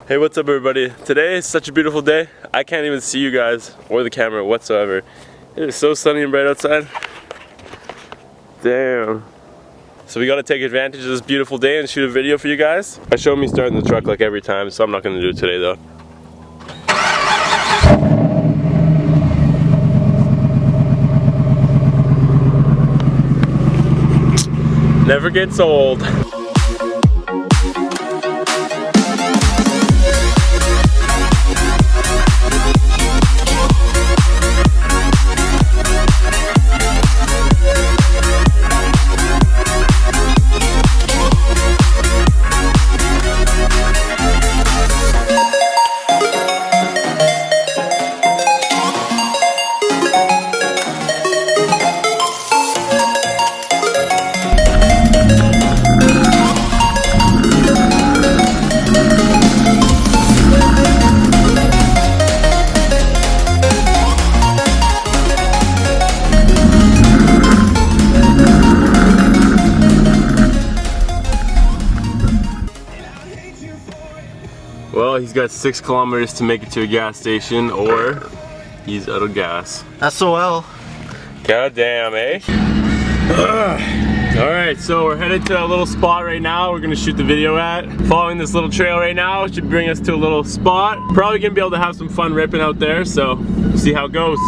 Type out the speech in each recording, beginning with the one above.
Hey, what's up everybody? Today is such a beautiful day. I can't even see you guys or the camera whatsoever. It is so sunny and bright outside. Damn. So we gotta take advantage of this beautiful day and shoot a video for you guys. I show me starting the truck like every time, so I'm not gonna do it today though. Never gets old. Well, he's got 6 kilometers to make it to a gas station, or he's out of gas. SOL. God damn, eh? Alright, so we're headed to a little spot right now we're gonna shoot the video at. Following this little trail right now should bring us to a little spot. Probably gonna be able to have some fun ripping out there, so see how it goes.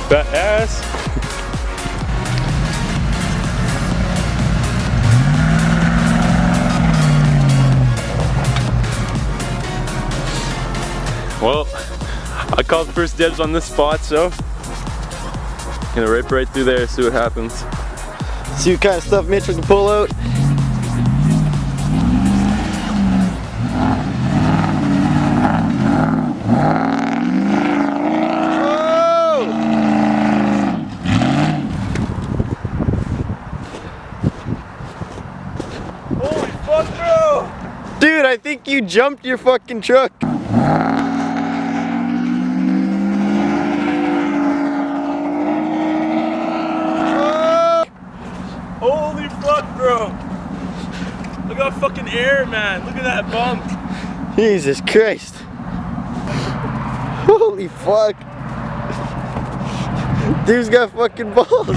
Fat ass. Well, I called first dibs on this spot, so gonna rip right through there, see what happens. See what kind of stuff Mitch can pull out. Dude, I think you jumped your fucking truck. Holy fuck, bro. Look at that fucking air, man. Look at that bump. Jesus Christ. Holy fuck. Dude's got fucking balls.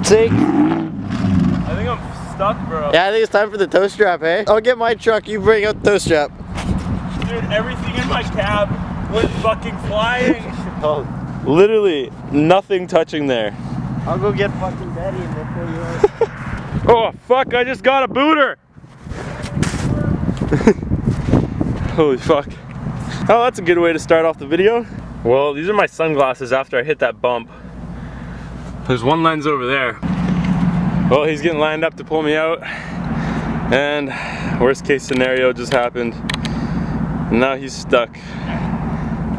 Take. I think I'm stuck, bro. Yeah, I think it's time for the tow strap, eh? I'll get my truck, you bring out the tow strap. Dude, everything in my cab went fucking flying. Oh. Literally nothing touching there. I'll go get fucking Betty and we'll pull you out. Oh fuck, I just got a booter. Holy fuck. Oh, that's a good way to start off the video. Well, these are my sunglasses after I hit that bump. There's one lens over there. Well, he's getting lined up to pull me out. And worst case scenario just happened. And now he's stuck.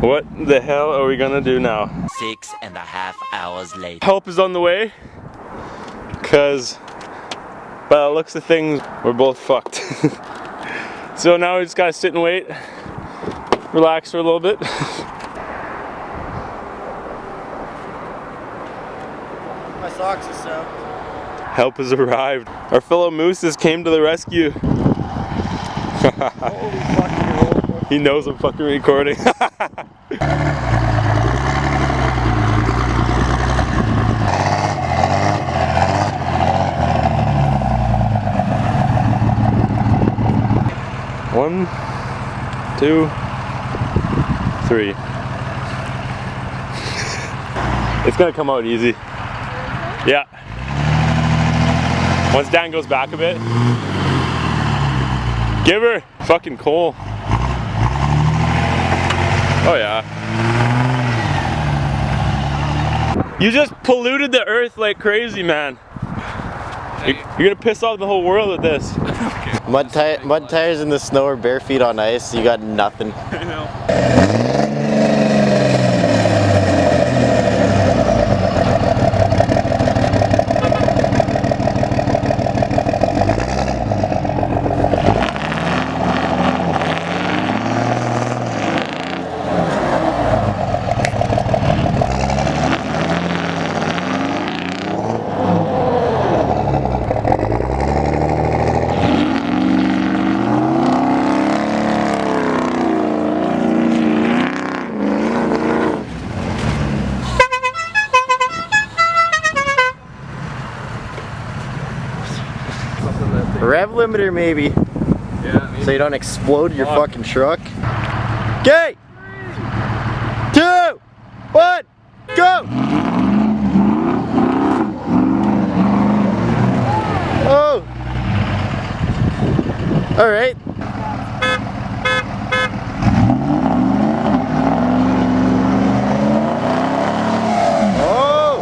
What the hell are we gonna do now? 6.5 hours later. Help is on the way. Cause by the looks of things, we're both fucked. So now we just gotta sit and wait. Relax for a little bit. My socks are soaked. Help has arrived. Our fellow mooses came to the rescue. Holy fucking roll. He knows I'm fucking recording. One, 2, 3. It's gonna come out easy. Yeah. Once Dan goes back a bit. Give her fucking coal. Oh yeah. You just polluted the earth like crazy, man. You're gonna piss off the whole world with this. Mud tires in the snow or bare feet on ice, you got nothing. I know. rev limiter maybe. Yeah, maybe. So you don't explode your Fuck. fucking truck. Okay. 2, 1, go! Oh! Alright. Oh!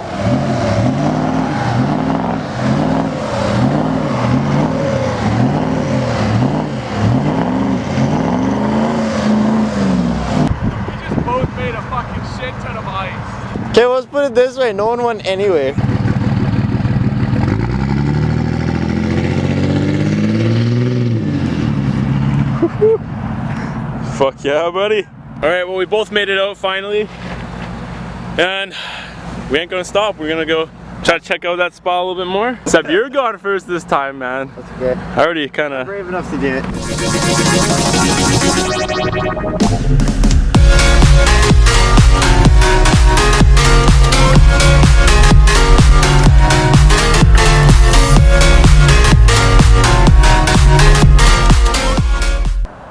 We just both made a fucking shit ton of ice. Okay, let's put it this way. No one went anywhere. Fuck yeah, buddy. Alright, well, we both made it out finally. And we ain't gonna stop. We're gonna go try to check out that spot a little bit more. Except you're going first this time, man. That's okay. I already kinda... Brave enough to do it.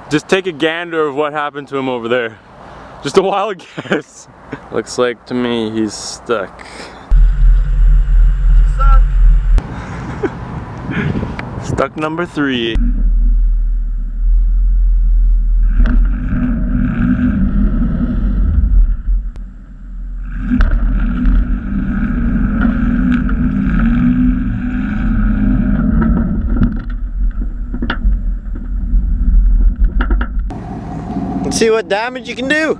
Just take a gander of what happened to him over there. Just a wild guess. Looks like to me he's stuck. Stuck number 3. Let's see what damage you can do.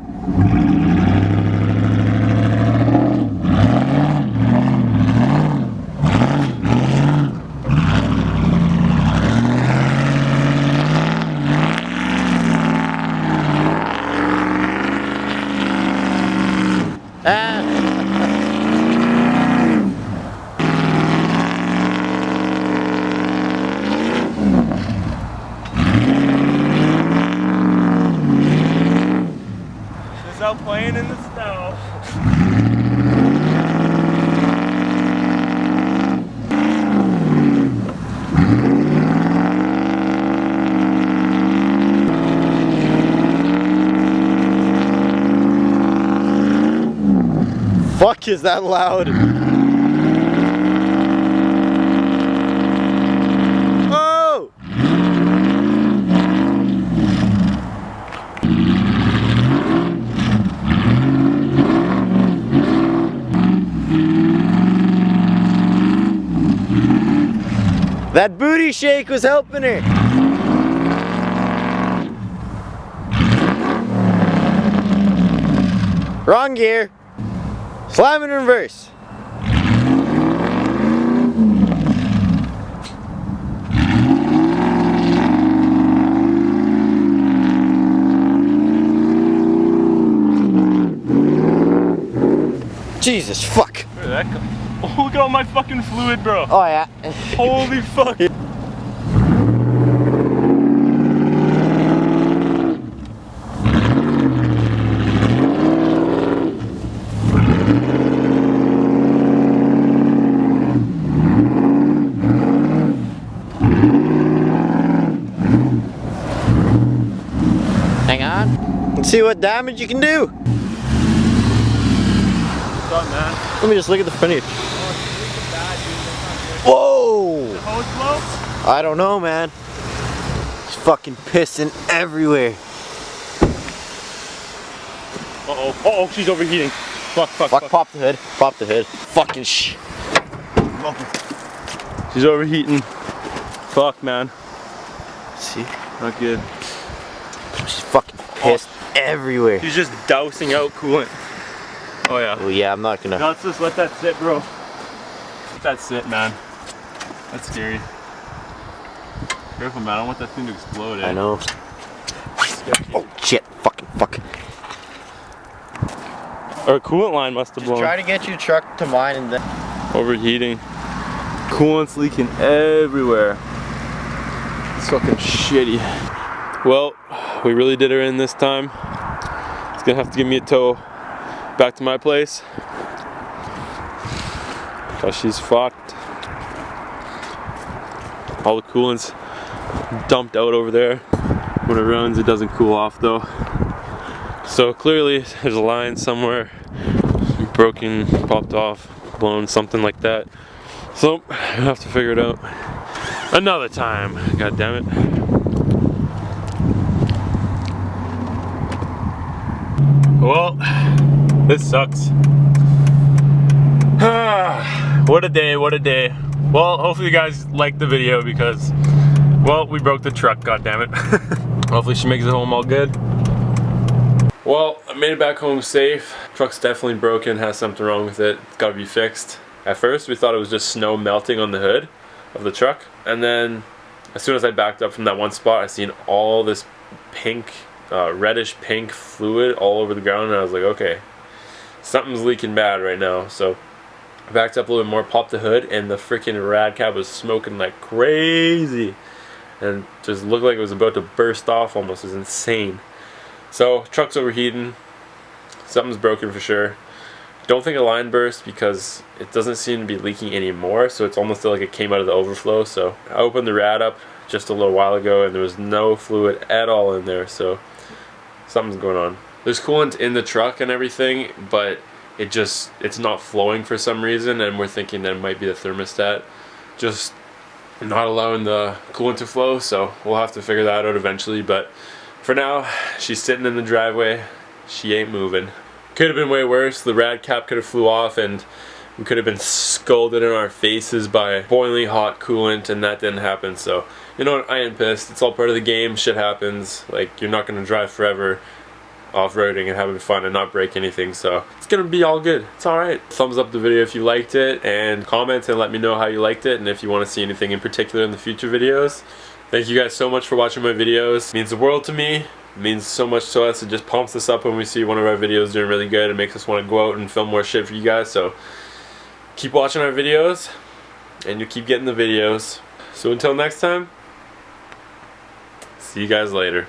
Just out playing in the snow. Fuck, is that loud? Oh! That booty shake was helping her. Wrong gear. Slam in reverse. Jesus, fuck. Where did that come? Oh, look at all my fucking fluid, bro. Oh yeah. Holy fuck. Hang on. Let's see what damage you can do. What's up, man? Let me just look at the front of you. Whoa! Hose blow? I don't know, man. It's fucking pissing everywhere. Uh-oh. Uh-oh, she's overheating. Fuck, fuck, Fuck, fuck. pop the hood. Pop the hood. Fucking She's overheating. Fuck, man. See? Not good. She's fucking pissed everywhere. She's just dousing out coolant. Oh, yeah. Oh yeah, I'm not gonna. Now let's just let that sit, bro. Let that sit, man. That's scary. Careful, man. I don't want that thing to explode. I know. Oh shit! Fucking fuck. Our coolant line must have blown. Try to get your truck to mine and then. Overheating. Coolant's leaking everywhere. It's fucking shitty. Well, we really did her in this time. It's gonna have to give me a tow back to my place. Cause she's fucked. All the coolant's dumped out over there. When it runs, it doesn't cool off though. So clearly there's a line somewhere, broken, popped off, blown, something like that. So I have to figure it out another time. God damn it. Well, this sucks. What a day, what a day. Well, hopefully you guys liked the video because, well, we broke the truck, god damn it. Hopefully she makes it home all good. Well, I made it back home safe. Truck's definitely broken, has something wrong with it. It's gotta be fixed. At first we thought it was just snow melting on the hood of the truck. And then as soon as I backed up from that one spot, I seen all this pink, reddish pink fluid all over the ground, and I was like, okay, something's leaking bad right now. So I backed up a little bit more, popped the hood, and the freaking rad cap was smoking like crazy. And just looked like it was about to burst off almost. It was insane. So truck's overheating, something's broken for sure. Don't think a line burst because it doesn't seem to be leaking anymore, so it's almost like it came out of the overflow. So I opened the rad up just a little while ago and there was no fluid at all in there, so something's going on. There's coolant in the truck and everything, but it's not flowing for some reason, and we're thinking that it might be the thermostat just not allowing the coolant to flow, so we'll have to figure that out eventually. But for now, she's sitting in the driveway, she ain't moving. Could have been way worse. The rad cap could have flew off and we could have been scolded in our faces by boiling hot coolant, and that didn't happen. So, you know what, I ain't pissed. It's all part of the game. Shit happens. Like, you're not going to drive forever off-roading and having fun and not break anything, so it's gonna be all good. It's alright. Thumbs up the video if you liked it, and comment and let me know how you liked it and if you want to see anything in particular in the future videos. Thank you guys so much for watching my videos. It means the world to me. It means so much to us. It just pumps us up when we see one of our videos doing really good. It makes us want to go out and film more shit for you guys. So keep watching our videos and you keep getting the videos. So until next time, see you guys later.